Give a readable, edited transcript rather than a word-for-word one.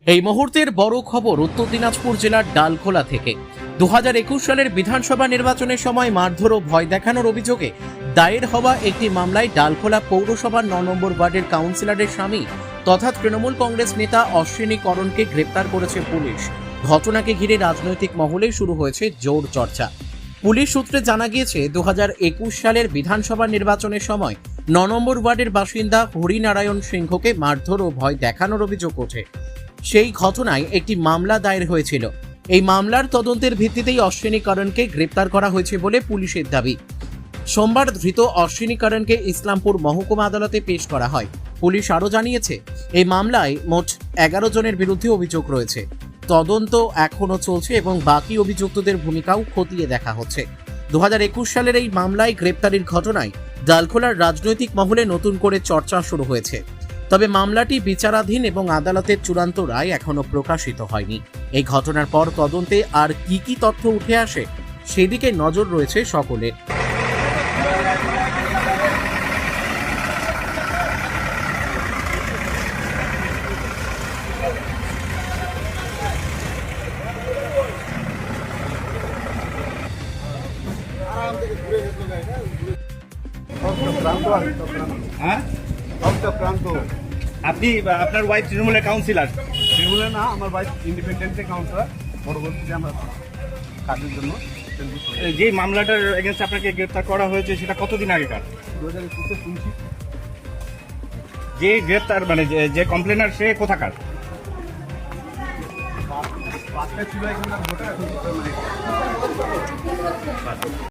এই মুহূর্তের বড় খবর উত্তর দিনাজপুর জেলার ডালখোলা থেকে 2021 সালের বিধানসভা নির্বাচনের সময় মারধর ও ভয় দেখানোর অভিযোগে দায়ের হওয়া একটি মামলায় ডালখোলা পৌরসভার 9 নম্বর ওয়ার্ডের কাউন্সিলরের স্বামী তথা তৃণমূল কংগ্রেস নেতা অশ্বিনী করণকে গ্রেপ্তার করেছে পুলিশ। ঘটনাকে ঘিরে রাজনৈতিক মহলে শুরু হয়েছে জোর চর্চা। পুলিশ সূত্রে জানা গিয়েছে 2021 সালের বিধানসভা নির্বাচনের সময় 9 নম্বর ওয়ার্ডের বাসিন্দা হরিনারায়ণ সিংহকে মারধর ও ভয় দেখানোর অভিযোগ ওঠে। সেই ঘটনায় একটি মামলা দায়ের হয়েছিল। এই মামলার তদন্তের ভিত্তিতেই অশ্বিনী করণকে গ্রেপ্তার করা হয়েছে বলে পুলিশের দাবি। সোমবার ধৃত অশ্বিনী করণকে ইসলামপুর মহকুমা আদালতে পেশ করা হয়। পুলিশ আরও জানিয়েছে, এই মামলায় মোট 11 জনের বিরুদ্ধে অভিযোগ রয়েছে। তদন্ত এখনও চলছে এবং বাকি অভিযুক্তদের ভূমিকাও খতিয়ে দেখা হচ্ছে। 2021 সালের এই মামলায় গ্রেপ্তারির ঘটনায় ডালখোলার রাজনৈতিক মহলে নতুন করে চর্চা শুরু হয়েছে। তবে মামলাটি বিচারাধীন এবং আদালতের চূড়ান্ত রায় এখনো প্রকাশিত হয়নি। এই ঘটনার পর তদন্তে আর কি তথ্য উঠে আসে সেদিকে নজর রয়েছে সকলের। হ্যাঁ, আপনি আপনার ওয়াইফ তৃণমূলের কাউন্সিলর? তৃণমূলে না, আমার ওয়াইফ ইন্ডিপেন্ডেন্টে কাউন্সিলর। পরবর্তীতে আমরা কাজের জন্য যে মামলাটার এগেন্স্ট আপনাকে গ্রেপ্তার করা হয়েছে সেটা কতদিন আগেকার? 2021 শুনছি। যে গ্রেপ্তার মানে যে কমপ্লেনার সে কোথাকার? পাঁচটা ছিল এখানকার ভোটার, এখন